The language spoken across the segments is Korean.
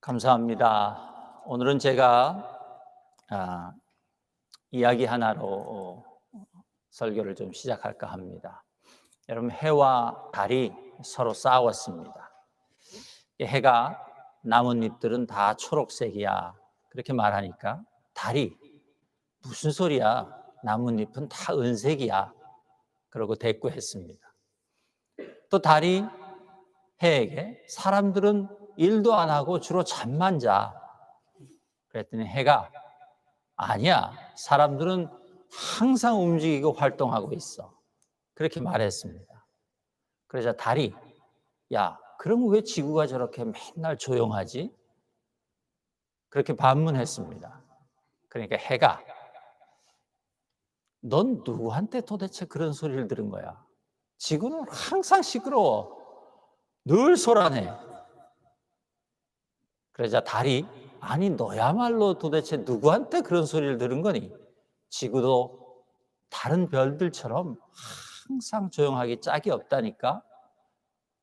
감사합니다. 오늘은 제가 아, 이야기 하나로 설교를 좀 시작할까 합니다. 여러분, 해와 달이 서로 싸웠습니다. 이 해가 나뭇잎들은 다 초록색이야 그렇게 말하니까 달이 무슨 소리야? 나뭇잎은 다 은색이야. 그러고 대꾸했습니다. 또 달이 해에게 사람들은 일도 안 하고 주로 잠만 자. 그랬더니 해가 아니야. 사람들은 항상 움직이고 활동하고 있어. 그렇게 말했습니다. 그러자 달이 야, 그럼 왜 지구가 저렇게 맨날 조용하지? 그렇게 반문했습니다. 그러니까 해가 넌 누구한테 도대체 그런 소리를 들은 거야? 지구는 항상 시끄러워. 늘 소란해. 그러자 달이 아니 너야말로 도대체 누구한테 그런 소리를 들은 거니? 지구도 다른 별들처럼 항상 조용하기 짝이 없다니까.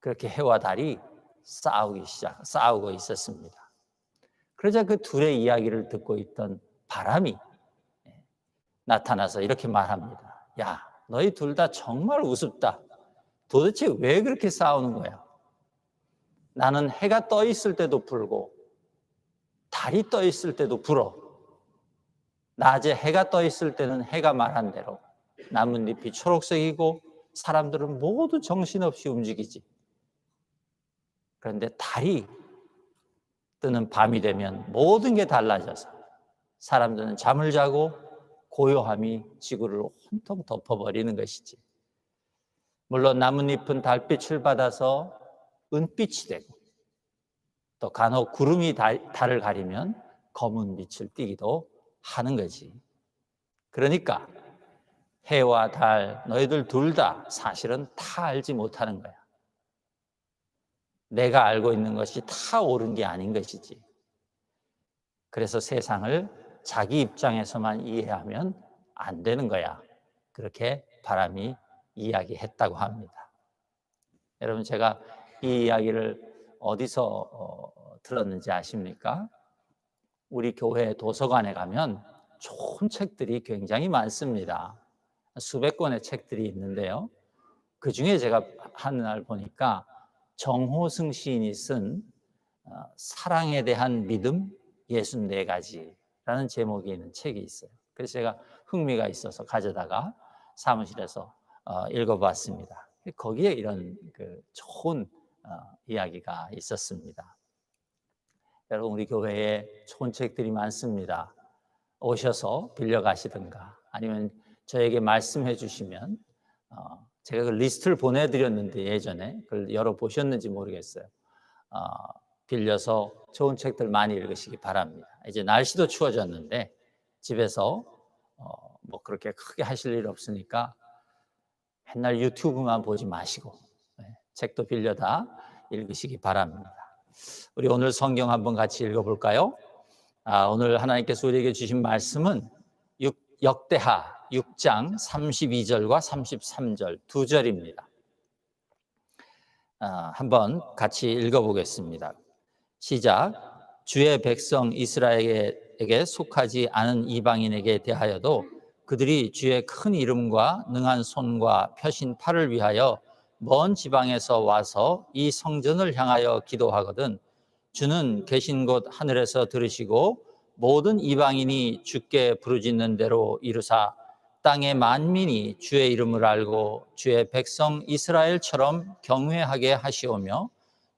그렇게 해와 달이 싸우고 있었습니다. 그러자 그 둘의 이야기를 듣고 있던 바람이 나타나서 이렇게 말합니다. 야, 너희 둘 다 정말 우습다. 도대체 왜 그렇게 싸우는 거야? 나는 해가 떠 있을 때도 불고 달이 떠 있을 때도 불어. 낮에 해가 떠 있을 때는 해가 말한 대로 나뭇잎이 초록색이고 사람들은 모두 정신없이 움직이지. 그런데 달이 뜨는 밤이 되면 모든 게 달라져서 사람들은 잠을 자고 고요함이 지구를 온통 덮어버리는 것이지. 물론 나뭇잎은 달빛을 받아서 은빛이 되고 또 간혹 구름이 달을 가리면 검은 빛을 띠기도 하는 거지. 그러니까 해와 달 너희들 둘 다 사실은 다 알지 못하는 거야. 내가 알고 있는 것이 다 옳은 게 아닌 것이지. 그래서 세상을 자기 입장에서만 이해하면 안 되는 거야. 그렇게 바람이 이야기했다고 합니다. 여러분, 제가 이 이야기를 어디서 들었는지 아십니까? 우리 교회 도서관에 가면 좋은 책들이 굉장히 많습니다. 수백 권의 책들이 있는데요. 그 중에 제가 한 날 보니까 정호승 시인이 쓴 사랑에 대한 믿음 64가지라는 제목이 있는 책이 있어요. 그래서 제가 흥미가 있어서 가져다가 사무실에서 읽어봤습니다. 거기에 이런 좋은 이야기가 있었습니다. 여러분, 우리 교회에 좋은 책들이 많습니다. 오셔서 빌려가시든가 아니면 저에게 말씀해 주시면 제가 그 리스트를 보내드렸는데 예전에 그걸 열어보셨는지 모르겠어요. 빌려서 좋은 책들 많이 읽으시기 바랍니다. 이제 날씨도 추워졌는데 집에서 뭐 그렇게 크게 하실 일 없으니까 맨날 유튜브만 보지 마시고 책도 빌려다 읽으시기 바랍니다. 우리 오늘 성경 한번 같이 읽어볼까요? 오늘 하나님께서 우리에게 주신 말씀은 역대하 6장 32절과 33절 두 절입니다. 한번 같이 읽어보겠습니다. 시작. 주의 백성 이스라엘에게 속하지 않은 이방인에게 대하여도 그들이 주의 큰 이름과 능한 손과 펴신 팔을 위하여 먼 지방에서 와서 이 성전을 향하여 기도하거든 주는 계신 곳 하늘에서 들으시고 모든 이방인이 주께 부르짖는 대로 이루사 땅의 만민이 주의 이름을 알고 주의 백성 이스라엘처럼 경외하게 하시오며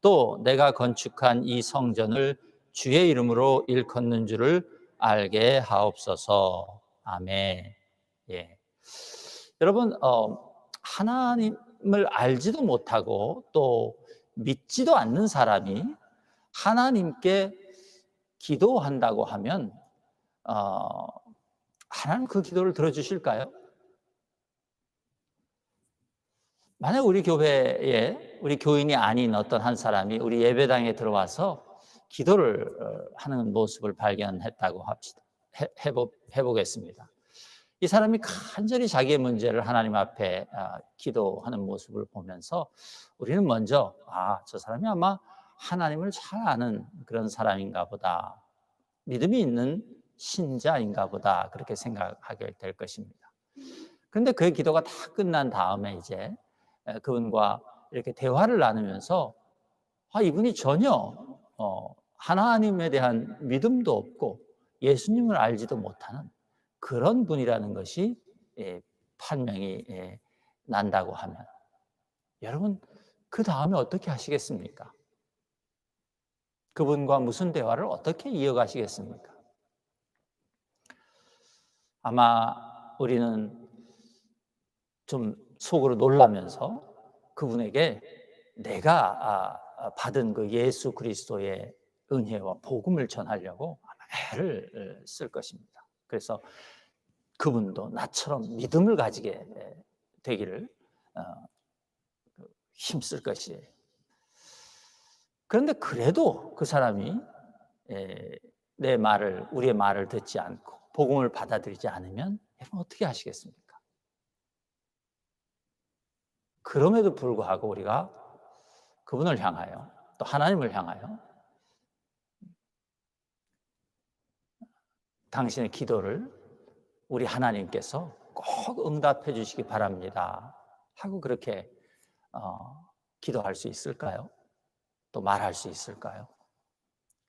또 내가 건축한 이 성전을 주의 이름으로 일컫는 줄을 알게 하옵소서. 아멘. 예. 여러분, 하나님을 알지도 못하고 또 믿지도 않는 사람이 하나님께 기도한다고 하면 하나님 그 기도를 들어주실까요? 만약 우리 교회에 우리 교인이 아닌 어떤 한 사람이 우리 예배당에 들어와서 기도를 하는 모습을 발견했다고 합시다. 해보겠습니다. 이 사람이 간절히 자기의 문제를 하나님 앞에 기도하는 모습을 보면서 우리는 먼저 저 사람이 아마 하나님을 잘 아는 그런 사람인가 보다. 믿음이 있는 신자인가 보다. 그렇게 생각하게 될 것입니다. 그런데 그의 기도가 다 끝난 다음에 이제 그분과 이렇게 대화를 나누면서 이분이 전혀 하나님에 대한 믿음도 없고 예수님을 알지도 못하는 그런 분이라는 것이 판명이 난다고 하면, 여러분 그 다음에 어떻게 하시겠습니까? 그분과 무슨 대화를 어떻게 이어가시겠습니까? 아마 우리는 좀 속으로 놀라면서 그분에게 내가 받은 그 예수 그리스도의 은혜와 복음을 전하려고 아마 애를 쓸 것입니다. 그래서 그분도 나처럼 믿음을 가지게 되기를 힘쓸 것이에요. 그런데 그래도 그 사람이 우리의 말을 듣지 않고 복음을 받아들이지 않으면 여러분 어떻게 하시겠습니까? 그럼에도 불구하고 우리가 그분을 향하여, 또 하나님을 향하여 당신의 기도를 우리 하나님께서 꼭 응답해 주시기 바랍니다 하고 그렇게 기도할 수 있을까요? 또 말할 수 있을까요?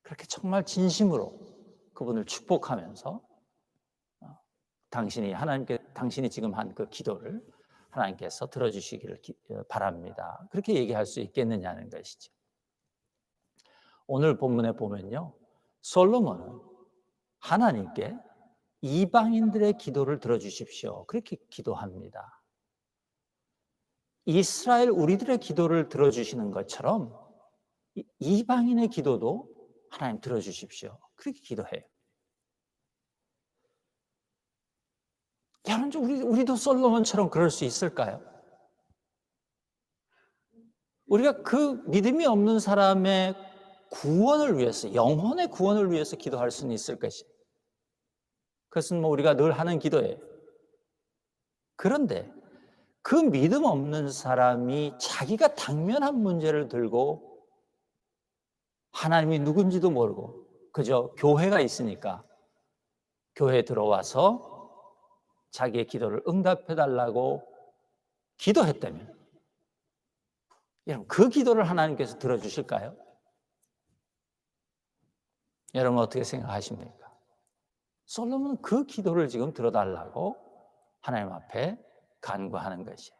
그렇게 정말 진심으로 그분을 축복하면서 당신이 지금 한 그 기도를 하나님께서 들어주시기를 바랍니다. 그렇게 얘기할 수 있겠느냐는 것이죠. 오늘 본문에 보면요, 솔로몬은 하나님께 이방인들의 기도를 들어주십시오 그렇게 기도합니다. 이스라엘 우리들의 기도를 들어주시는 것처럼 이방인의 기도도 하나님 들어주십시오 그렇게 기도해요. 여러분, 우리도 솔로몬처럼 그럴 수 있을까요? 우리가 그 믿음이 없는 사람의 구원을 위해서, 영혼의 구원을 위해서 기도할 수는 있을 것이에요. 그것은 우리가 늘 하는 기도예요. 그런데 그 믿음 없는 사람이 자기가 당면한 문제를 들고 하나님이 누군지도 모르고 그저 교회가 있으니까 교회에 들어와서 자기의 기도를 응답해달라고 기도했다면, 여러분 그 기도를 하나님께서 들어주실까요? 여러분 어떻게 생각하십니까? 솔로몬은 그 기도를 지금 들어달라고 하나님 앞에 간구하는 것이에요.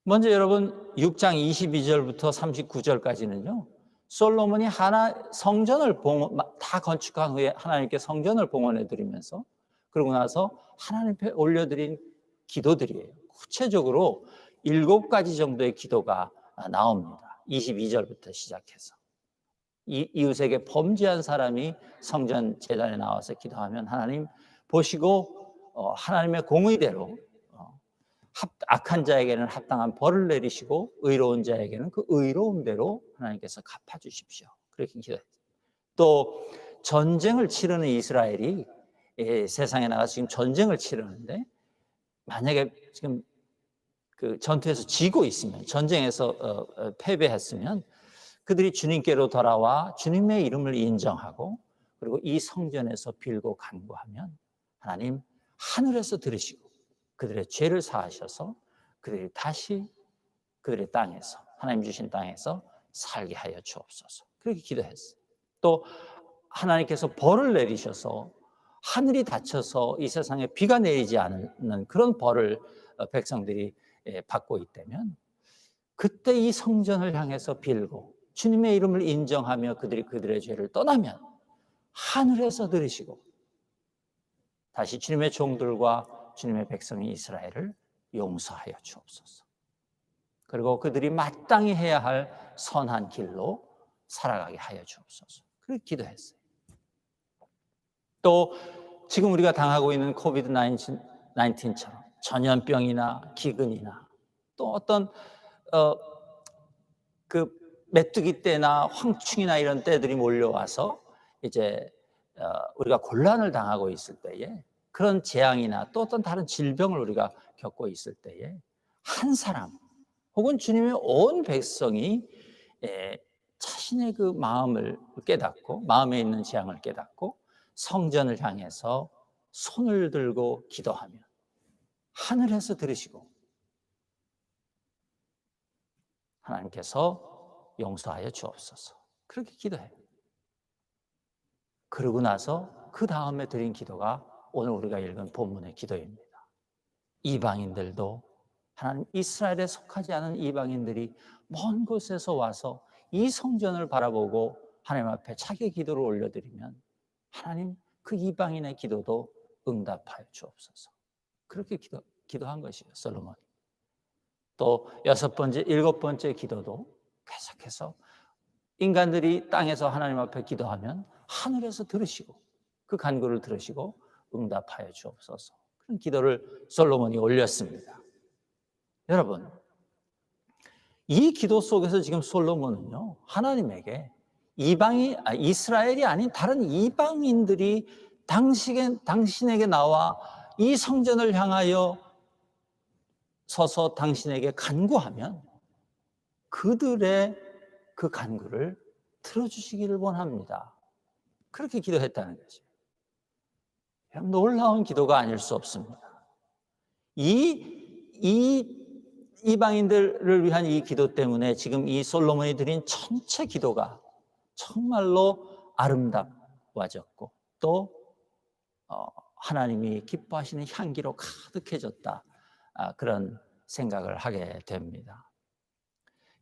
먼저 여러분 6장 22절부터 39절까지는요 솔로몬이 성전을 다 건축한 후에 하나님께 성전을 봉헌해 드리면서, 그러고 나서 하나님께 올려드린 기도들이에요. 구체적으로 7가지 정도의 기도가 나옵니다. 22절부터 시작해서 이웃에게 범죄한 사람이 성전 제단에 나와서 기도하면 하나님 보시고 하나님의 공의대로 악한 자에게는 합당한 벌을 내리시고 의로운 자에게는 그 의로움대로 하나님께서 갚아주십시오 그렇게 기도했어요. 또 전쟁을 치르는 이스라엘이 세상에 나가서 지금 전쟁을 치르는데, 만약에 지금 그 전투에서 지고 있으면, 전쟁에서 패배했으면 그들이 주님께로 돌아와 주님의 이름을 인정하고 그리고 이 성전에서 빌고 간구하면 하나님 하늘에서 들으시고 그들의 죄를 사하셔서 그들이 다시 그들의 땅에서, 하나님 주신 땅에서 살게 하여 주옵소서 그렇게 기도했어요. 또 하나님께서 벌을 내리셔서 하늘이 닫혀서 이 세상에 비가 내리지 않는 그런 벌을 백성들이 받고 있다면 그때 이 성전을 향해서 빌고 주님의 이름을 인정하며 그들의 죄를 떠나면 하늘에서 들으시고 다시 주님의 종들과 주님의 백성인 이스라엘을 용서하여 주옵소서. 그리고 그들이 마땅히 해야 할 선한 길로 살아가게 하여 주옵소서. 그렇게 기도했어요. 또 지금 우리가 당하고 있는 코비드 19처럼 전염병이나 기근이나 또 어떤 그 메뚜기 때나 황충이나 이런 때들이 몰려와서 이제 우리가 곤란을 당하고 있을 때에, 그런 재앙이나 또 어떤 다른 질병을 우리가 겪고 있을 때에 한 사람 혹은 주님의 온 백성이 자신의 그 마음을 깨닫고 마음에 있는 재앙을 깨닫고 성전을 향해서 손을 들고 기도하면 하늘에서 들으시고 하나님께서 용서하여 주옵소서. 그렇게 기도해요. 그러고 나서 그 다음에 드린 기도가 오늘 우리가 읽은 본문의 기도입니다. 이방인들도 하나님, 이스라엘에 속하지 않은 이방인들이 먼 곳에서 와서 이 성전을 바라보고 하나님 앞에 자기 기도를 올려드리면 하나님 그 이방인의 기도도 응답하여 주옵소서. 그렇게 기도한 것이에요, 솔로몬이. 또 여섯 번째, 일곱 번째 기도도 계속해서 인간들이 땅에서 하나님 앞에 기도하면 하늘에서 들으시고 그 간구를 들으시고 응답하여 주옵소서. 그런 기도를 솔로몬이 올렸습니다. 여러분, 이 기도 속에서 지금 솔로몬은요, 하나님에게 이스라엘이 아닌 다른 이방인들이 당신에게 나와 이 성전을 향하여 서서 당신에게 간구하면 그들의 그 간구를 들어주시기를 원합니다. 그렇게 기도했다는 거죠. 놀라운 기도가 아닐 수 없습니다. 이방인들을 위한 이 기도 때문에 지금 이 솔로몬이 드린 전체 기도가 정말로 아름다워졌고 또 하나님이 기뻐하시는 향기로 가득해졌다. 그런 생각을 하게 됩니다.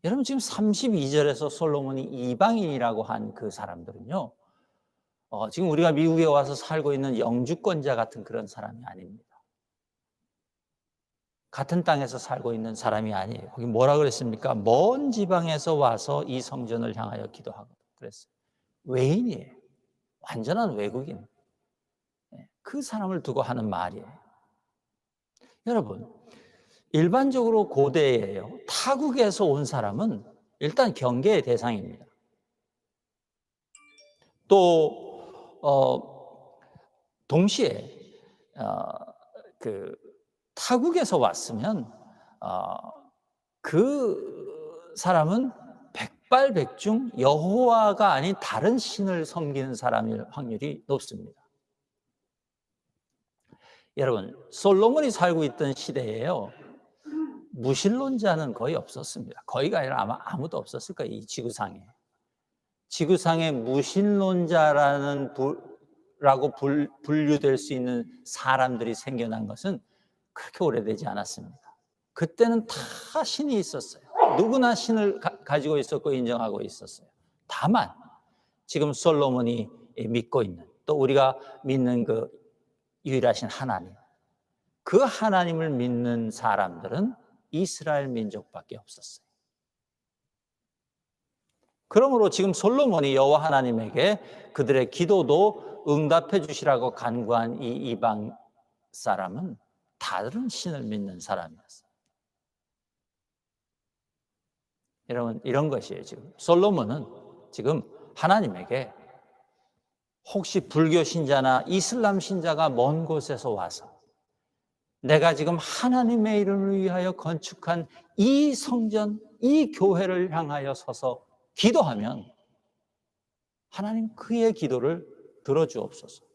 여러분, 지금 32절에서 솔로몬이 이방인이라고 한 그 사람들은요, 지금 우리가 미국에 와서 살고 있는 영주권자 같은 그런 사람이 아닙니다. 같은 땅에서 살고 있는 사람이 아니에요. 거기 뭐라 그랬습니까? 먼 지방에서 와서 이 성전을 향하여 기도하고 그랬어요. 외인이에요. 완전한 외국인. 그 사람을 두고 하는 말이에요. 여러분, 일반적으로 고대에요, 타국에서 온 사람은 일단 경계의 대상입니다. 또 동시에 그 타국에서 왔으면 그 사람은 백발백중 여호와가 아닌 다른 신을 섬기는 사람일 확률이 높습니다. 여러분, 솔로몬이 살고 있던 시대에요, 무신론자는 거의 없었습니다. 거의가 아니라 아마 아무도 없었을 거예요, 이 지구상에. 지구상에 무신론자라는 라고 분류될 수 있는 사람들이 생겨난 것은 그렇게 오래되지 않았습니다. 그때는 다 신이 있었어요. 누구나 신을 가지고 있었고 인정하고 있었어요. 다만 지금 솔로몬이 믿고 있는, 또 우리가 믿는 그 유일하신 하나님, 그 하나님을 믿는 사람들은 이스라엘 민족밖에 없었어요. 그러므로 지금 솔로몬이 여호와 하나님에게 그들의 기도도 응답해 주시라고 간구한 이 이방 사람은 다른 신을 믿는 사람이었어요. 여러분, 이런 것이에요. 지금 솔로몬은 지금 하나님에게 혹시 불교 신자나 이슬람 신자가 먼 곳에서 와서 내가 지금 하나님의 이름을 위하여 건축한 이 성전, 이 교회를 향하여 서서 기도하면 하나님 그의 기도를 들어주옵소서.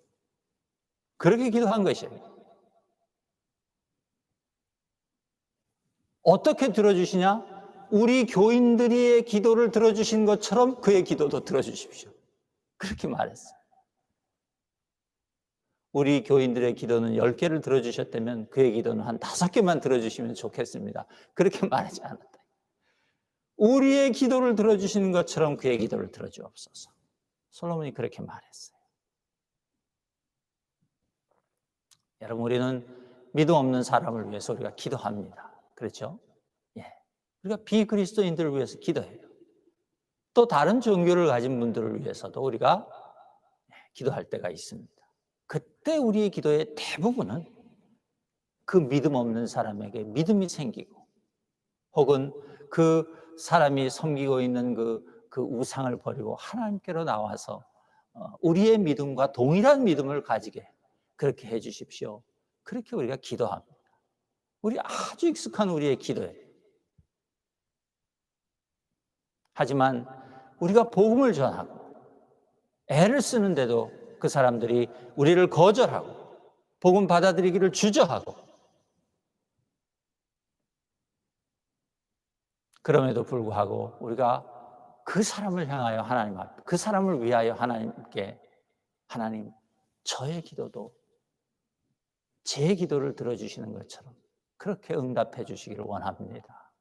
그렇게 기도한 것이에요. 어떻게 들어주시냐? 우리 교인들의 기도를 들어주신 것처럼 그의 기도도 들어주십시오. 그렇게 말했어요. 우리 교인들의 기도는 10개를 들어주셨다면 그의 기도는 한 5개만 들어주시면 좋겠습니다. 그렇게 말하지 않았다. 우리의 기도를 들어주시는 것처럼 그의 기도를 들어주옵소서. 솔로몬이 그렇게 말했어요. 여러분, 우리는 믿음 없는 사람을 위해서 우리가 기도합니다. 그렇죠? 예. 우리가 비그리스도인들을 위해서 기도해요. 또 다른 종교를 가진 분들을 위해서도 우리가 기도할 때가 있습니다. 그때 우리의 기도의 대부분은 그 믿음 없는 사람에게 믿음이 생기고, 혹은 그 사람이 섬기고 있는 그 우상을 버리고 하나님께로 나와서 우리의 믿음과 동일한 믿음을 가지게 그렇게 해 주십시오. 그렇게 우리가 기도합니다. 우리 아주 익숙한 우리의 기도예요. 하지만 우리가 복음을 전하고 애를 쓰는데도 그 사람들이 우리를 거절하고 복음 받아들이기를 주저하고, 그럼에도 불구하고 우리가 그 사람을 향하여 하나님 앞에, 그 사람을 위하여 하나님께, 하나님 저의 기도도 제 기도를 들어주시는 것처럼 그렇게 응답해 주시기를 원합니다.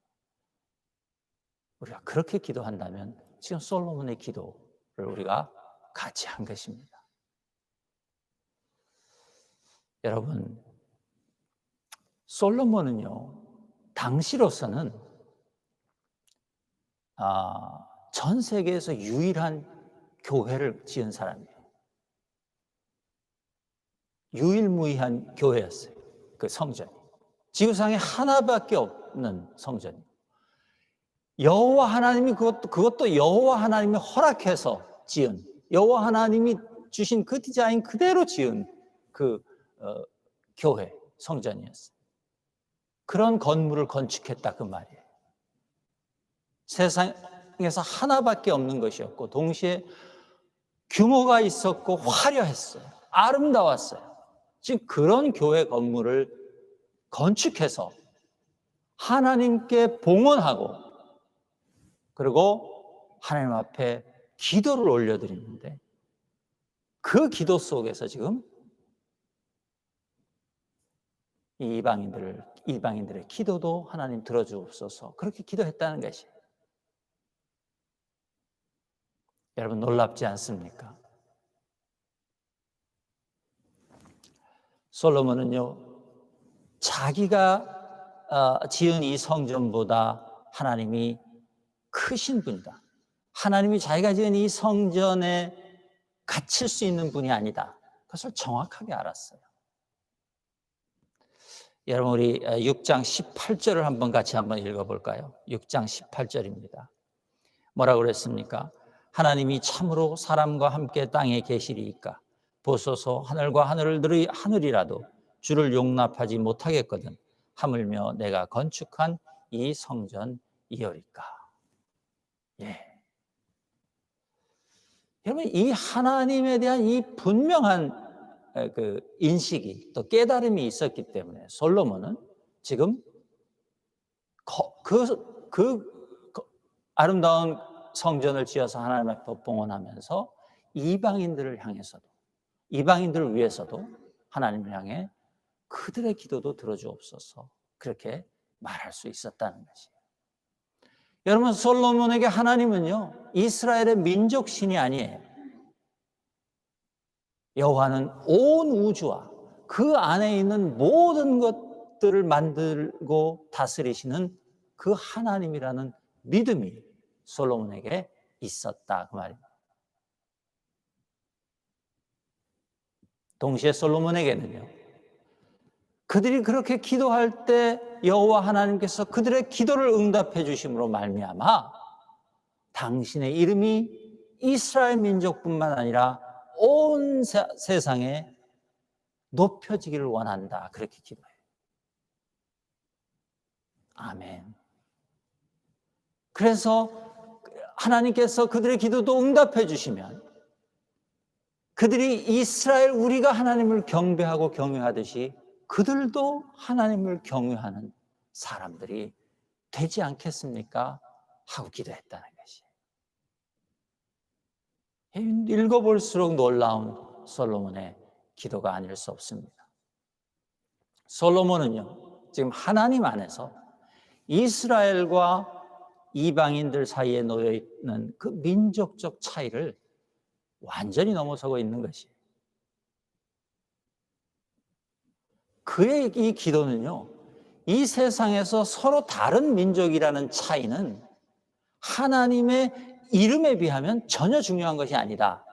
우리가 그렇게 기도한다면 지금 솔로몬의 기도를 우리가 같이 한 것입니다. 여러분, 솔로몬은요, 당시로서는 전 세계에서 유일한 교회를 지은 사람이에요. 유일무이한 교회였어요. 그 성전이 지구상에 하나밖에 없는 성전이에요. 여호와 하나님이 그것도 여호와 하나님이 허락해서 지은, 여호와 하나님이 주신 그 디자인 그대로 지은 그 교회 성전이었어요. 그런 건물을 건축했다 그 말이에요. 세상에서 하나밖에 없는 것이었고 동시에 규모가 있었고 화려했어요. 아름다웠어요. 지금 그런 교회 건물을 건축해서 하나님께 봉헌하고 그리고 하나님 앞에 기도를 올려드리는데, 그 기도 속에서 지금 이방인들의 기도도 하나님 들어주옵소서 그렇게 기도했다는 것이에요. 여러분, 놀랍지 않습니까? 솔로몬은요, 자기가 지은 이 성전보다 하나님이 크신 분이다, 하나님이 자기가 지은 이 성전에 갇힐 수 있는 분이 아니다, 그것을 정확하게 알았어요. 여러분, 우리 6장 18절을 한번 같이 한번 읽어볼까요? 6장 18절입니다. 뭐라고 그랬습니까? 하나님이 참으로 사람과 함께 땅에 계시리이까 보소서 하늘과 하늘이라도 주를 용납하지 못하겠거든 하물며 내가 건축한 이 성전이오리까. 예. 여러분, 이 하나님에 대한 이 분명한 그 인식이 또 깨달음이 있었기 때문에 솔로몬은 지금 그 아름다운 성전을 지어서 하나님 앞에 봉헌하면서 이방인들을 향해서도, 이방인들을 위해서도 하나님을 향해 그들의 기도도 들어주옵소서 그렇게 말할 수 있었다는 것이에요. 여러분, 솔로몬에게 하나님은요, 이스라엘의 민족신이 아니에요. 여호와는 온 우주와 그 안에 있는 모든 것들을 만들고 다스리시는 그 하나님이라는 믿음이 솔로몬에게 있었다 그 말입니다. 동시에 솔로몬에게는요, 그들이 그렇게 기도할 때 여호와 하나님께서 그들의 기도를 응답해 주심으로 말미암아 당신의 이름이 이스라엘 민족뿐만 아니라 온 세상에 높여지기를 원한다 그렇게 기도해요. 아멘. 그래서 하나님께서 그들의 기도도 응답해 주시면 그들이 이스라엘 우리가 하나님을 경배하고 경외하듯이 그들도 하나님을 경외하는 사람들이 되지 않겠습니까? 하고 기도했다는 것이에요. 읽어볼수록 놀라운 솔로몬의 기도가 아닐 수 없습니다. 솔로몬은요, 지금 하나님 안에서 이스라엘과 이방인들 사이에 놓여 있는 그 민족적 차이를 완전히 넘어서고 있는 것이에요. 그의 이 기도는요, 이 세상에서 서로 다른 민족이라는 차이는 하나님의 이름에 비하면 전혀 중요한 것이 아니다,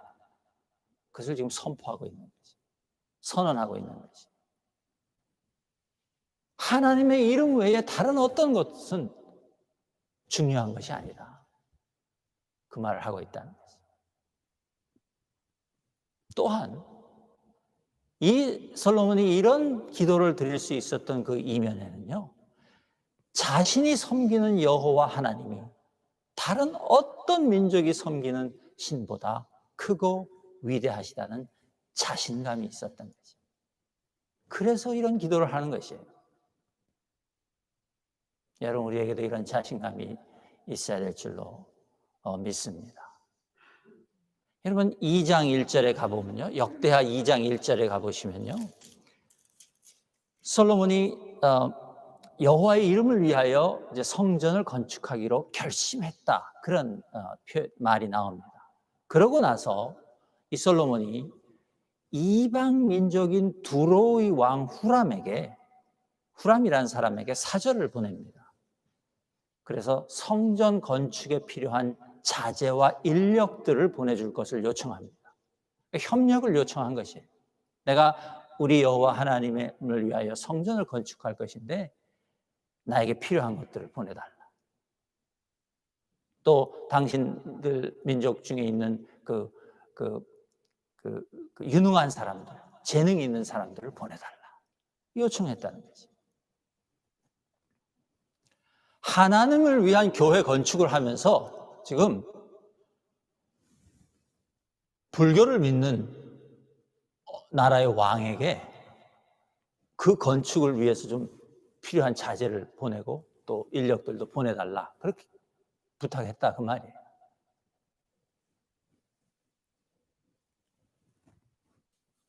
그것을 지금 선포하고 있는 거죠. 선언하고 있는 거죠. 하나님의 이름 외에 다른 어떤 것은 중요한 것이 아니다, 그 말을 하고 있다는 거죠. 또한 이 솔로몬이 이런 기도를 드릴 수 있었던 그 이면에는요, 자신이 섬기는 여호와 하나님이 다른 어떤 민족이 섬기는 신보다 크고 위대하시다는 자신감이 있었던 거죠. 그래서 이런 기도를 하는 것이에요. 여러분, 우리에게도 이런 자신감이 있어야 될 줄로 믿습니다. 여러분, 2장 1절에 가보면요, 역대하 2장 1절에 가보시면요, 솔로몬이 여호와의 이름을 위하여 이제 성전을 건축하기로 결심했다, 그런 말이 나옵니다. 그러고 나서 이 솔로몬이 이방 민족인 두로의 왕 후람이라는 사람에게 사절을 보냅니다. 그래서 성전 건축에 필요한 자재와 인력들을 보내줄 것을 요청합니다. 협력을 요청한 것이에요. 내가 우리 여호와 하나님을 위하여 성전을 건축할 것인데 나에게 필요한 것들을 보내달라. 또 당신들 민족 중에 있는 그 유능한 사람들, 재능이 있는 사람들을 보내달라, 요청했다는 거지. 하나님을 위한 교회 건축을 하면서 지금 불교를 믿는 나라의 왕에게 그 건축을 위해서 좀 필요한 자재를 보내고 또 인력들도 보내달라, 그렇게 부탁했다, 그 말이에요.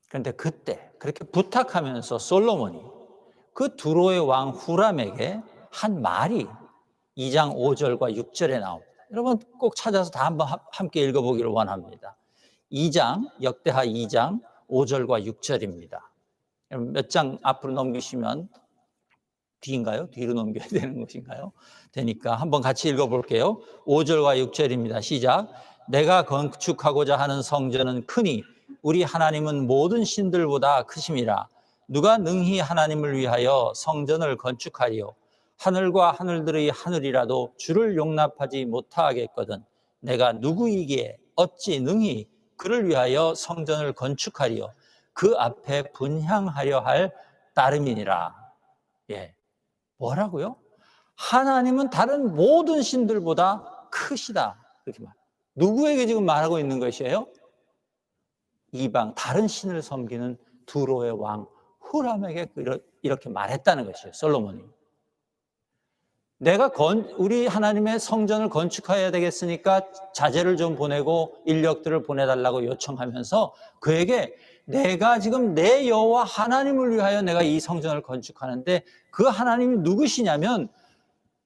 그런데 그때 그렇게 부탁하면서 솔로몬이 그 두로의 왕 후람에게 한 말이 2장 5절과 6절에 나옵니다. 여러분 꼭 찾아서 다 한번 함께 읽어보기를 원합니다. 2장, 역대하 2장 5절과 6절입니다. 몇 장 앞으로 넘기시면, 뒤인가요? 뒤로 넘겨야 되는 것인가요? 되니까 한번 같이 읽어볼게요. 5절과 6절입니다. 시작. 내가 건축하고자 하는 성전은 크니 우리 하나님은 모든 신들보다 크심이라. 누가 능히 하나님을 위하여 성전을 건축하리요? 하늘과 하늘들의 하늘이라도 주를 용납하지 못하겠거든. 내가 누구이기에 어찌 능히 그를 위하여 성전을 건축하리요? 그 앞에 분향하려 할 따름이니라. 예. 뭐라고요? 하나님은 다른 모든 신들보다 크시다, 그렇게 말. 누구에게 지금 말하고 있는 것이에요? 이방 다른 신을 섬기는 두로의 왕 후람에게 이렇게 말했다는 것이에요, 솔로몬이. 내가 우리 하나님의 성전을 건축해야 되겠으니까 자재를 좀 보내고 인력들을 보내달라고 요청하면서 그에게 내가 지금 내 여호와 하나님을 위하여 내가 이 성전을 건축하는데 그 하나님이 누구시냐면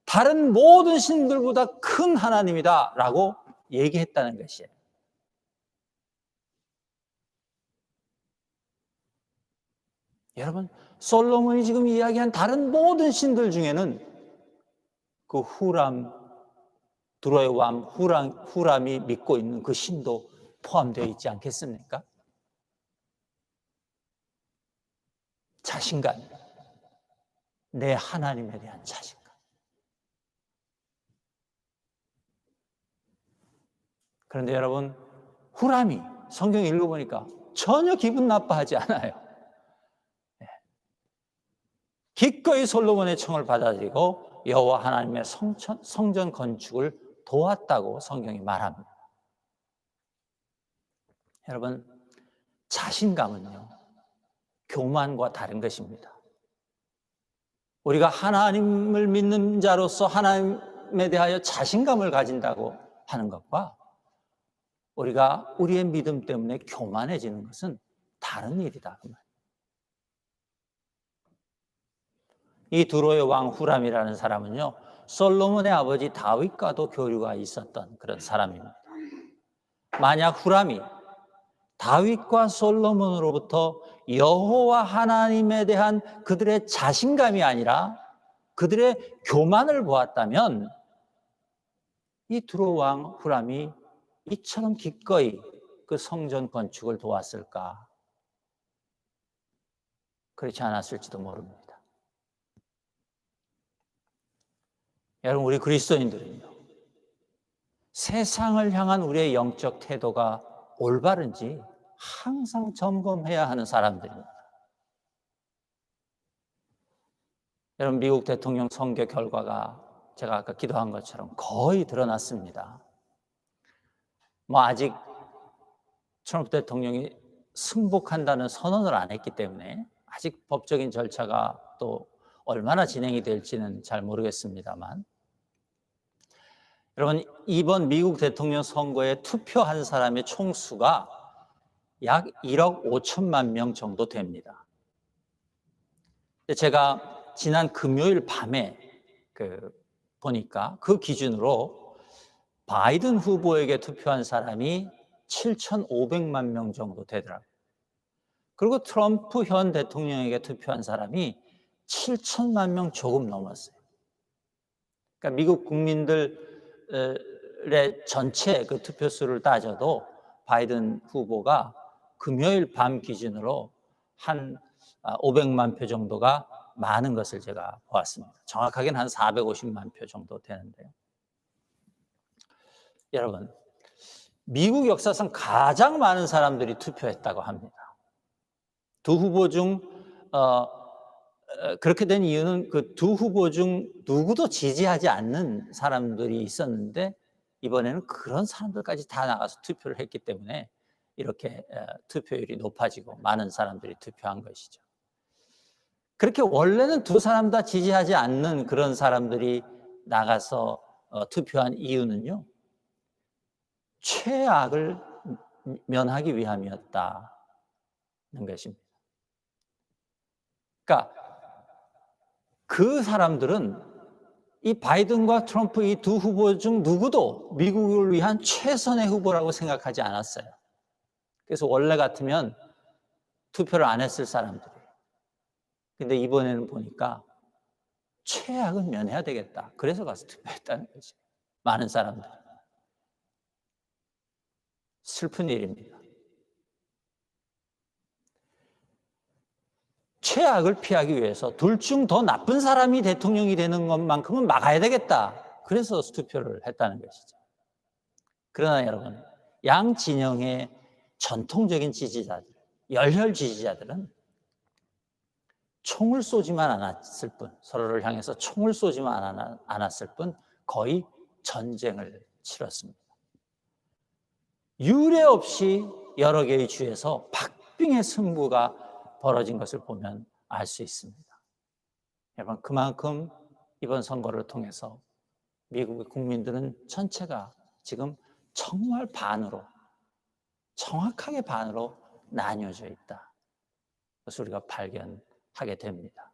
다른 모든 신들보다 큰 하나님이다 라고 얘기했다는 것이에요. 여러분, 솔로몬이 지금 이야기한 다른 모든 신들 중에는 그 두로의 왕 후람이 믿고 있는 그 신도 포함되어 있지 않겠습니까? 자신감, 내 하나님에 대한 자신감. 그런데 여러분, 후람이 성경 읽어보니까 전혀 기분 나빠하지 않아요. 기꺼이 솔로몬의 청을 받아들이고 여호와 하나님의 성전 건축을 도왔다고 성경이 말합니다. 여러분, 자신감은요, 교만과 다른 것입니다. 우리가 하나님을 믿는 자로서 하나님에 대하여 자신감을 가진다고 하는 것과 우리가 우리의 믿음 때문에 교만해지는 것은 다른 일이다, 그 말. 이 두로의 왕 후람이라는 사람은요, 솔로몬의 아버지 다윗과도 교류가 있었던 그런 사람입니다. 만약 후람이 다윗과 솔로몬으로부터 여호와 하나님에 대한 그들의 자신감이 아니라 그들의 교만을 보았다면 이 두로 왕 후람이 이처럼 기꺼이 그 성전 건축을 도왔을까? 그렇지 않았을지도 모릅니다. 여러분, 우리 그리스도인들은요, 세상을 향한 우리의 영적 태도가 올바른지 항상 점검해야 하는 사람들입니다. 여러분, 미국 대통령 선거 결과가 제가 아까 기도한 것처럼 거의 드러났습니다. 아직 트럼프 대통령이 승복한다는 선언을 안 했기 때문에 아직 법적인 절차가 또 얼마나 진행이 될지는 잘 모르겠습니다만, 여러분, 이번 미국 대통령 선거에 투표한 사람의 총수가 약 1억 5천만 명 정도 됩니다. 제가 지난 금요일 밤에 보니까 그 기준으로 바이든 후보에게 투표한 사람이 7,500만 명 정도 되더라고요. 그리고 트럼프 현 대통령에게 투표한 사람이 7천만 명 조금 넘었어요. 그러니까 미국 국민들의 전체 그 투표수를 따져도 바이든 후보가 금요일 밤 기준으로 한 500만 표 정도가 많은 것을 제가 보았습니다. 정확하게는 한 450만 표 정도 되는데요. 여러분, 미국 역사상 가장 많은 사람들이 투표했다고 합니다. 두 후보 중 그렇게 된 이유는 그 두 후보 중 누구도 지지하지 않는 사람들이 있었는데, 이번에는 그런 사람들까지 다 나가서 투표를 했기 때문에 이렇게 투표율이 높아지고 많은 사람들이 투표한 것이죠. 그렇게 원래는 두 사람 다 지지하지 않는 그런 사람들이 나가서 투표한 이유는요, 최악을 면하기 위함이었다는 것입니다. 그러니까 그 사람들은 이 바이든과 트럼프 이 두 후보 중 누구도 미국을 위한 최선의 후보라고 생각하지 않았어요. 그래서 원래 같으면 투표를 안 했을 사람들이에요. 근데 이번에는 보니까 최악은 면해야 되겠다, 그래서 가서 투표했다는 거지. 많은 사람들. 슬픈 일입니다. 최악을 피하기 위해서 둘 중 더 나쁜 사람이 대통령이 되는 것만큼은 막아야 되겠다, 그래서 투표를 했다는 것이죠. 그러나 여러분, 양 진영의 전통적인 지지자들, 열혈 지지자들은 총을 쏘지만 않았을 뿐, 서로를 향해서 총을 쏘지만 않았을 뿐 거의 전쟁을 치렀습니다. 유례 없이 여러 개의 주에서 박빙의 승부가 벌어진 것을 보면 알 수 있습니다. 여러분, 그만큼 이번 선거를 통해서 미국의 국민들은 전체가 지금 정말 반으로, 정확하게 반으로 나뉘어져 있다, 그것을 우리가 발견하게 됩니다.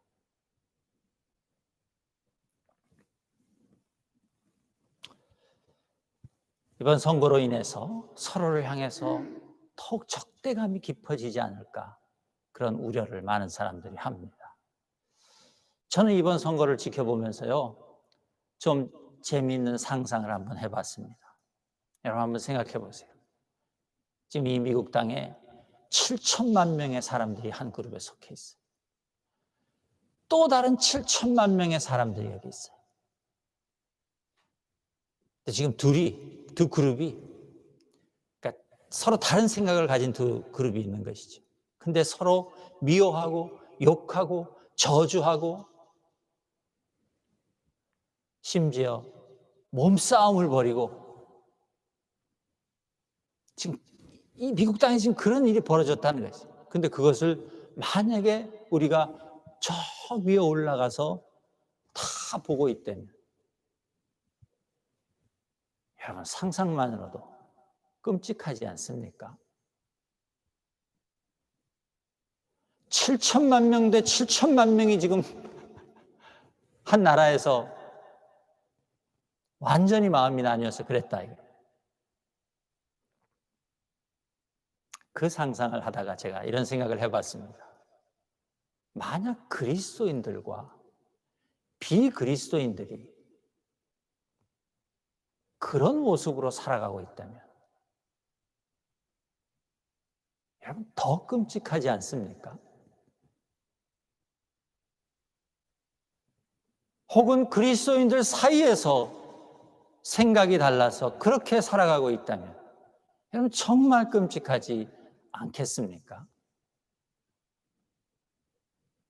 이번 선거로 인해서 서로를 향해서 더욱 적대감이 깊어지지 않을까, 그런 우려를 많은 사람들이 합니다. 저는 이번 선거를 지켜보면서요, 좀 재미있는 상상을 한번 해봤습니다. 여러분 한번 생각해 보세요. 지금 이 미국 땅에 7천만 명의 사람들이 한 그룹에 속해 있어요. 또 다른 7천만 명의 사람들이 여기 있어요. 근데 지금 두 그룹이, 그러니까 서로 다른 생각을 가진 두 그룹이 있는 것이죠. 근데 서로 미워하고 욕하고 저주하고 심지어 몸싸움을 벌이고, 지금 이 미국 땅에 지금 그런 일이 벌어졌다는 거죠. 근데 그것을 만약에 우리가 저 위에 올라가서 다 보고 있다면, 여러분 상상만으로도 끔찍하지 않습니까? 7천만 명 대 7천만 명이 지금 한 나라에서 완전히 마음이 나뉘어서 그랬다, 이거. 그 상상을 하다가 제가 이런 생각을 해봤습니다. 만약 그리스도인들과 비그리스도인들이 그런 모습으로 살아가고 있다면, 여러분 더 끔찍하지 않습니까? 혹은 그리스도인들 사이에서 생각이 달라서 그렇게 살아가고 있다면, 여러분 정말 끔찍하지 않겠습니까?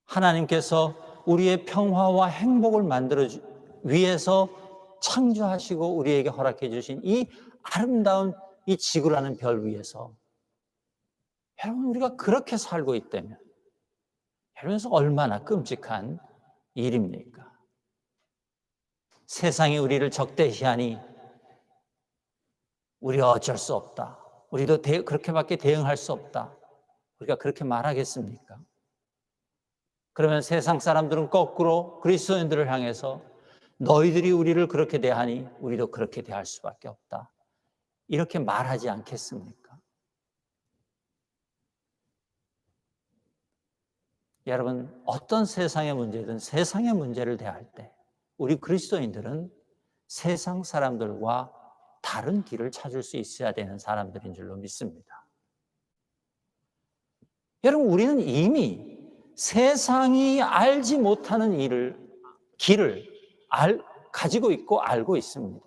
하나님께서 우리의 평화와 행복을 만들어 위해서 창조하시고 우리에게 허락해 주신 이 아름다운 이 지구라는 별 위에서 여러분 우리가 그렇게 살고 있다면 여러분 얼마나 끔찍한 일입니까? 세상이 우리를 적대시하니 우리가 어쩔 수 없다. 우리도 그렇게밖에 대응할 수 없다. 우리가 그렇게 말하겠습니까? 그러면 세상 사람들은 거꾸로 그리스도인들을 향해서 너희들이 우리를 그렇게 대하니 우리도 그렇게 대할 수밖에 없다. 이렇게 말하지 않겠습니까? 여러분, 어떤 세상의 문제든 세상의 문제를 대할 때 우리 그리스도인들은 세상 사람들과 다른 길을 찾을 수 있어야 되는 사람들인 줄로 믿습니다. 여러분, 우리는 이미 세상이 알지 못하는 길을 가지고 있고 알고 있습니다.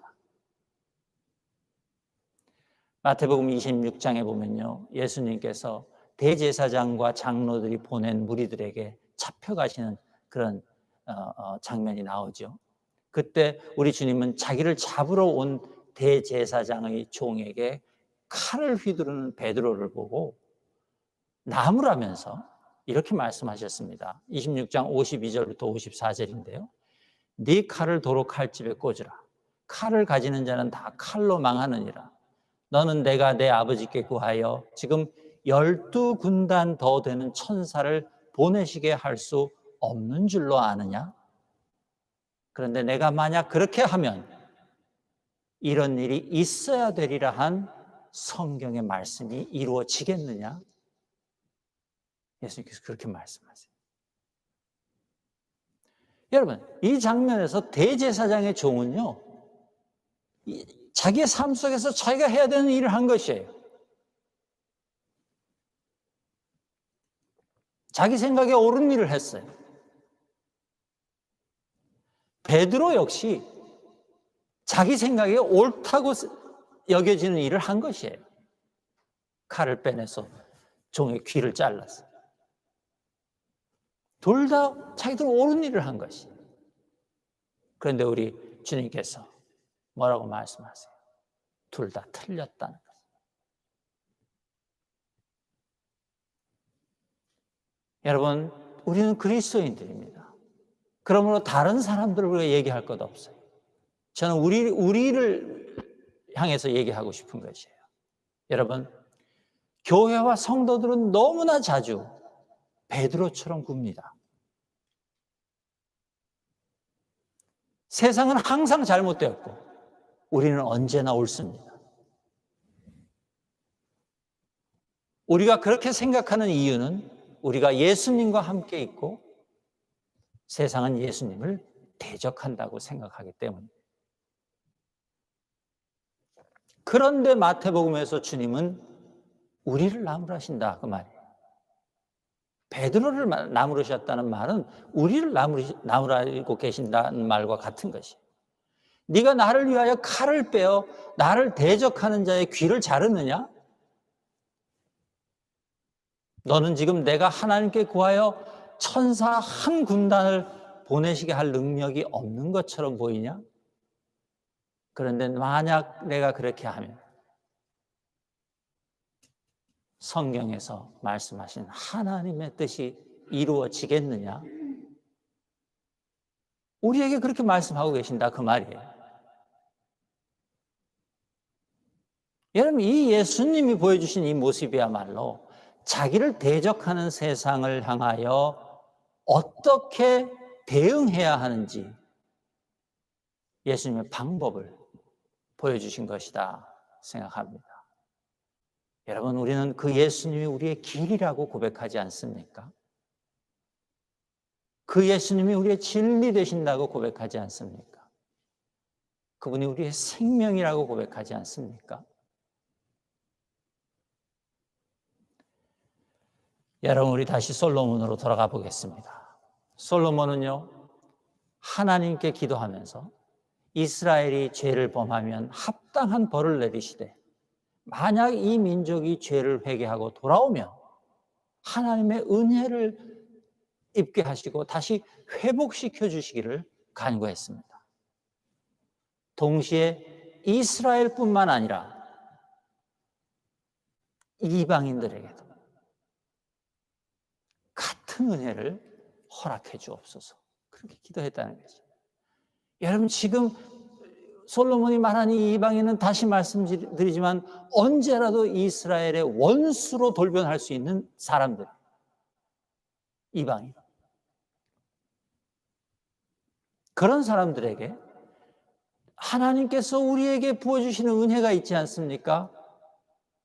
마태복음 26장에 보면요, 예수님께서 대제사장과 장로들이 보낸 무리들에게 잡혀가시는 그런 장면이 나오죠. 그때 우리 주님은 자기를 잡으러 온 대제사장의 종에게 칼을 휘두르는 베드로를 보고 나무라면서 이렇게 말씀하셨습니다. 26장 52절부터 54절인데요. 네 칼을 도로 칼집에 꽂으라. 칼을 가지는 자는 다 칼로 망하느니라. 너는 내가 내 아버지께 구하여 지금 12군단 더 되는 천사를 보내시게 할 수 없는 줄로 아느냐? 그런데 내가 만약 그렇게 하면 이런 일이 있어야 되리라 한 성경의 말씀이 이루어지겠느냐? 예수님께서 그렇게 말씀하세요. 여러분, 이 장면에서 대제사장의 종은요, 자기의 삶 속에서 자기가 해야 되는 일을 한 것이에요. 자기 생각에 옳은 일을 했어요. 베드로 역시 자기 생각에 옳다고 여겨지는 일을 한 것이에요. 칼을 빼내서 종의 귀를 잘랐어요. 둘 다 자기들 옳은 일을 한 것이에요. 그런데 우리 주님께서 뭐라고 말씀하세요? 둘 다 틀렸다는 거예요. 여러분, 우리는 그리스도인들입니다. 그러므로 다른 사람들을 우리가 얘기할 것 없어요. 저는 우리를 향해서 얘기하고 싶은 것이에요. 여러분, 교회와 성도들은 너무나 자주 베드로처럼 굽니다. 세상은 항상 잘못되었고 우리는 언제나 옳습니다. 우리가 그렇게 생각하는 이유는 우리가 예수님과 함께 있고 세상은 예수님을 대적한다고 생각하기 때문입니다. 그런데 마태복음에서 주님은 우리를 나무라신다 그 말이에요. 베드로를 나무르셨다는 말은 우리를 나무라고 계신다는 말과 같은 것이에요. 네가 나를 위하여 칼을 빼어 나를 대적하는 자의 귀를 자르느냐? 너는 지금 내가 하나님께 구하여 천사 한 군단을 보내시게 할 능력이 없는 것처럼 보이냐? 그런데 만약 내가 그렇게 하면 성경에서 말씀하신 하나님의 뜻이 이루어지겠느냐? 우리에게 그렇게 말씀하고 계신다 그 말이에요. 여러분, 이 예수님이 보여주신 이 모습이야말로 자기를 대적하는 세상을 향하여 어떻게 대응해야 하는지 예수님의 방법을 보여주신 것이다 생각합니다. 여러분, 우리는 그 예수님이 우리의 길이라고 고백하지 않습니까? 그 예수님이 우리의 진리 되신다고 고백하지 않습니까? 그분이 우리의 생명이라고 고백하지 않습니까? 여러분, 우리 다시 솔로몬으로 돌아가 보겠습니다. 솔로몬은요, 하나님께 기도하면서 이스라엘이 죄를 범하면 합당한 벌을 내리시되 만약 이 민족이 죄를 회개하고 돌아오면 하나님의 은혜를 입게 하시고 다시 회복시켜 주시기를 간구했습니다. 동시에 이스라엘뿐만 아니라 이방인들에게도 같은 은혜를 허락해 주옵소서. 그렇게 기도했다는 거죠. 여러분, 지금 솔로몬이 말한 이 이방인은 다시 말씀드리지만 언제라도 이스라엘의 원수로 돌변할 수 있는 사람들, 이방인. 그런 사람들에게 하나님께서 우리에게 부어주시는 은혜가 있지 않습니까?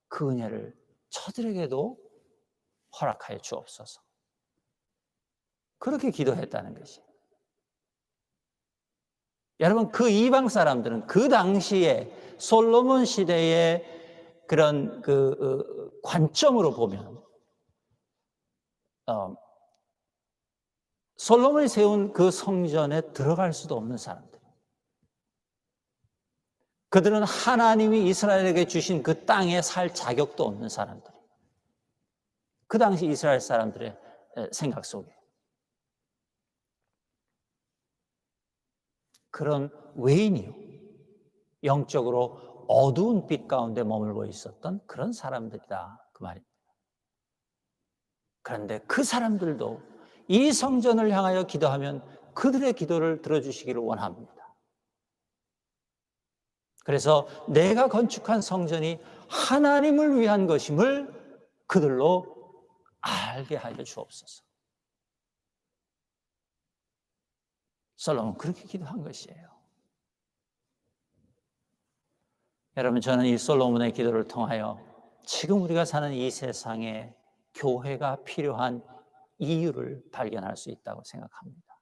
그 은혜를 저들에게도 허락하여 주옵소서. 그렇게 기도했다는 것이. 여러분, 그 이방 사람들은 그 당시에 솔로몬 시대의 그런 관점으로 보면 솔로몬이 세운 그 성전에 들어갈 수도 없는 사람들. 그들은 하나님이 이스라엘에게 주신 그 땅에 살 자격도 없는 사람들. 그 당시 이스라엘 사람들의 생각 속에. 그런 외인이요, 영적으로 어두운 빛 가운데 머물고 있었던 그런 사람들이다, 그 말입니다. 그런데 그 사람들도 이 성전을 향하여 기도하면 그들의 기도를 들어주시기를 원합니다. 그래서 내가 건축한 성전이 하나님을 위한 것임을 그들로 알게 하여 주옵소서. 솔로몬은 그렇게 기도한 것이에요. 여러분, 저는 이 솔로몬의 기도를 통하여 지금 우리가 사는 이 세상에 교회가 필요한 이유를 발견할 수 있다고 생각합니다.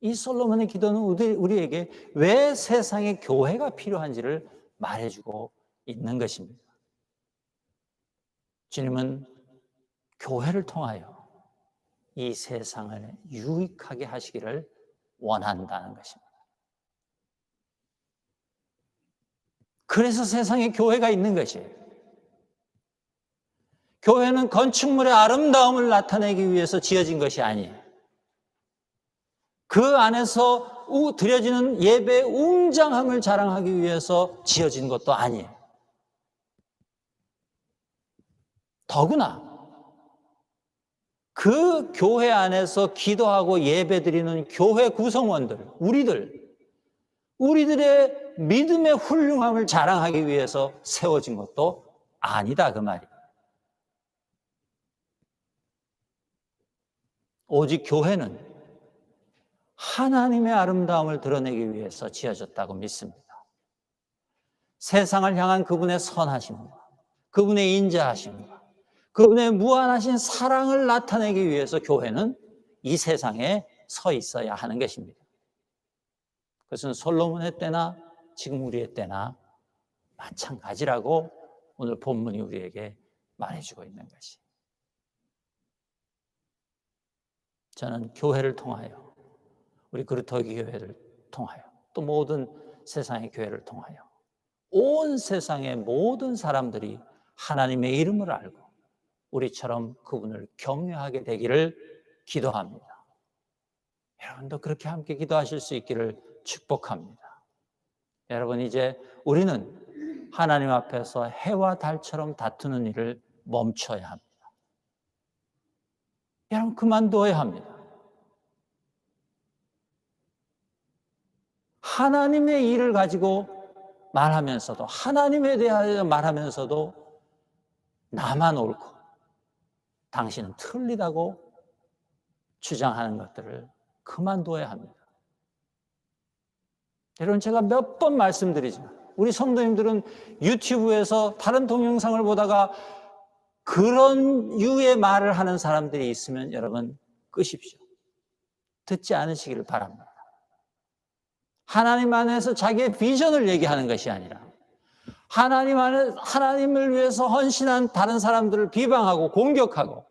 이 솔로몬의 기도는 우리에게 왜 세상에 교회가 필요한지를 말해주고 있는 것입니다. 주님은 교회를 통하여 이 세상을 유익하게 하시기를 원한다는 것입니다. 그래서 세상에 교회가 있는 것이에요. 교회는 건축물의 아름다움을 나타내기 위해서 지어진 것이 아니에요. 그 안에서 드려지는 예배의 웅장함을 자랑하기 위해서 지어진 것도 아니에요. 더구나 그 교회 안에서 기도하고 예배드리는 교회 구성원들, 우리들의 믿음의 훌륭함을 자랑하기 위해서 세워진 것도 아니다, 그 말이에요. 오직 교회는 하나님의 아름다움을 드러내기 위해서 지어졌다고 믿습니다. 세상을 향한 그분의 선하심과 그분의 인자하심과 그분의 무한하신 사랑을 나타내기 위해서 교회는 이 세상에 서 있어야 하는 것입니다. 그것은 솔로몬의 때나 지금 우리의 때나 마찬가지라고 오늘 본문이 우리에게 말해주고 있는 것이. 저는 교회를 통하여, 우리 그루터기 교회를 통하여, 또 모든 세상의 교회를 통하여 온 세상의 모든 사람들이 하나님의 이름을 알고 우리처럼 그분을 경외하게 되기를 기도합니다. 여러분도 그렇게 함께 기도하실 수 있기를 축복합니다. 여러분, 이제 우리는 하나님 앞에서 해와 달처럼 다투는 일을 멈춰야 합니다. 여러분, 그만둬야 합니다. 하나님의 일을 가지고 말하면서도, 하나님에 대하여 말하면서도 나만 옳고 당신은 틀리다고 주장하는 것들을 그만둬야 합니다. 여러분, 제가 몇 번 말씀드리지만 우리 성도님들은 유튜브에서 다른 동영상을 보다가 그런 유의 말을 하는 사람들이 있으면 여러분 끄십시오. 듣지 않으시기를 바랍니다. 하나님 안에서 자기의 비전을 얘기하는 것이 아니라 하나님 안에 하나님을 위해서 헌신한 다른 사람들을 비방하고 공격하고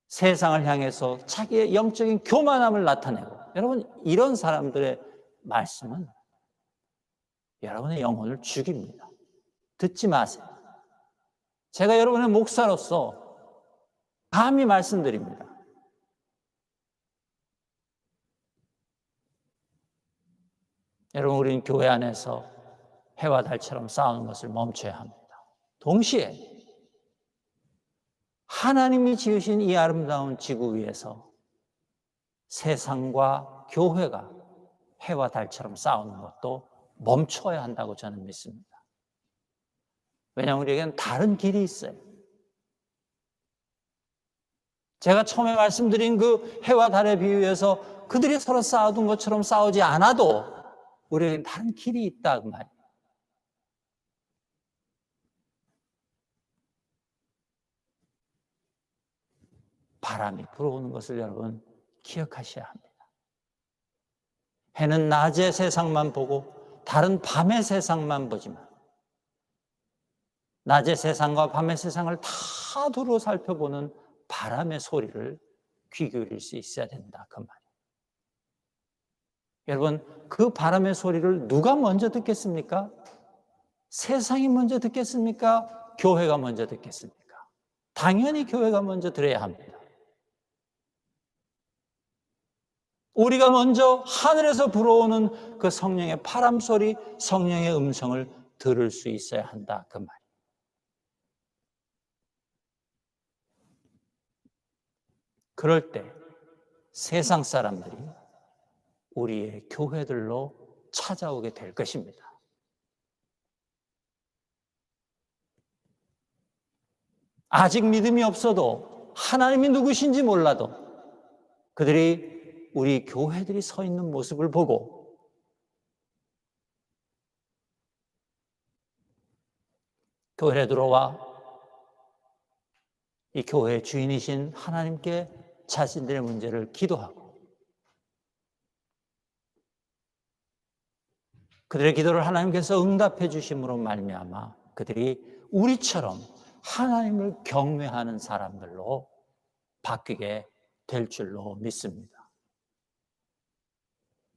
세상을 향해서 자기의 영적인 교만함을 나타내고, 여러분, 이런 사람들의 말씀은 여러분의 영혼을 죽입니다. 듣지 마세요. 제가 여러분의 목사로서 감히 말씀드립니다. 여러분, 우리는 교회 안에서 해와 달처럼 싸우는 것을 멈춰야 합니다. 동시에 하나님이 지으신 이 아름다운 지구 위에서 세상과 교회가 해와 달처럼 싸우는 것도 멈춰야 한다고 저는 믿습니다. 왜냐하면 우리에게는 다른 길이 있어요. 제가 처음에 말씀드린 그 해와 달의 비유에서 그들이 서로 싸우던 것처럼 싸우지 않아도 우리에게는 다른 길이 있다 그 말이에요. 바람이 불어오는 것을 여러분 기억하셔야 합니다. 해는 낮의 세상만 보고 달은 밤의 세상만 보지만 낮의 세상과 밤의 세상을 다 두루 살펴보는 바람의 소리를 귀 기울일 수 있어야 된다 그 말이에요. 여러분, 그 바람의 소리를 누가 먼저 듣겠습니까? 세상이 먼저 듣겠습니까? 교회가 먼저 듣겠습니까? 당연히 교회가 먼저 들어야 합니다. 우리가 먼저 하늘에서 불어오는 그 성령의 바람 소리, 성령의 음성을 들을 수 있어야 한다 그 말이에요. 그럴 때 세상 사람들이 우리의 교회들로 찾아오게 될 것입니다. 아직 믿음이 없어도 하나님이 누구신지 몰라도 그들이 우리 교회들이 서 있는 모습을 보고 교회에 들어와 이 교회의 주인이신 하나님께 자신들의 문제를 기도하고 그들의 기도를 하나님께서 응답해 주심으로 말미암아 그들이 우리처럼 하나님을 경외하는 사람들로 바뀌게 될 줄로 믿습니다.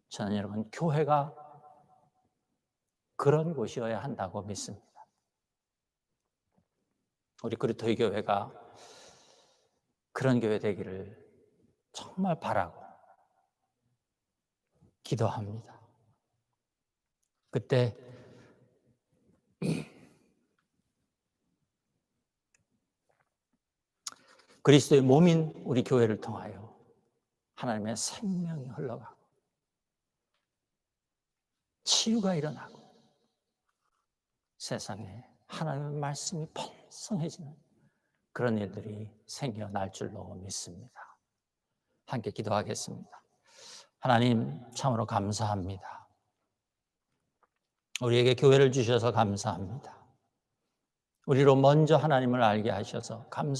저는 여러분 교회가 그런 곳이어야 한다고 믿습니다. 우리 그리스도의 교회가 그런 교회 되기를 정말 바라고 기도합니다. 그때 그리스도의 몸인 우리 교회를 통하여 하나님의 생명이 흘러가고 치유가 일어나고 세상에 하나님의 말씀이 번성해지는 그런 일들이 생겨날 줄로 믿습니다. 함께 기도하겠습니다. 하나님 참으로 감사합니다. 우리에게 교회를 주셔서 감사합니다. 우리로 먼저 하나님을 알게 하셔서 감사합니다.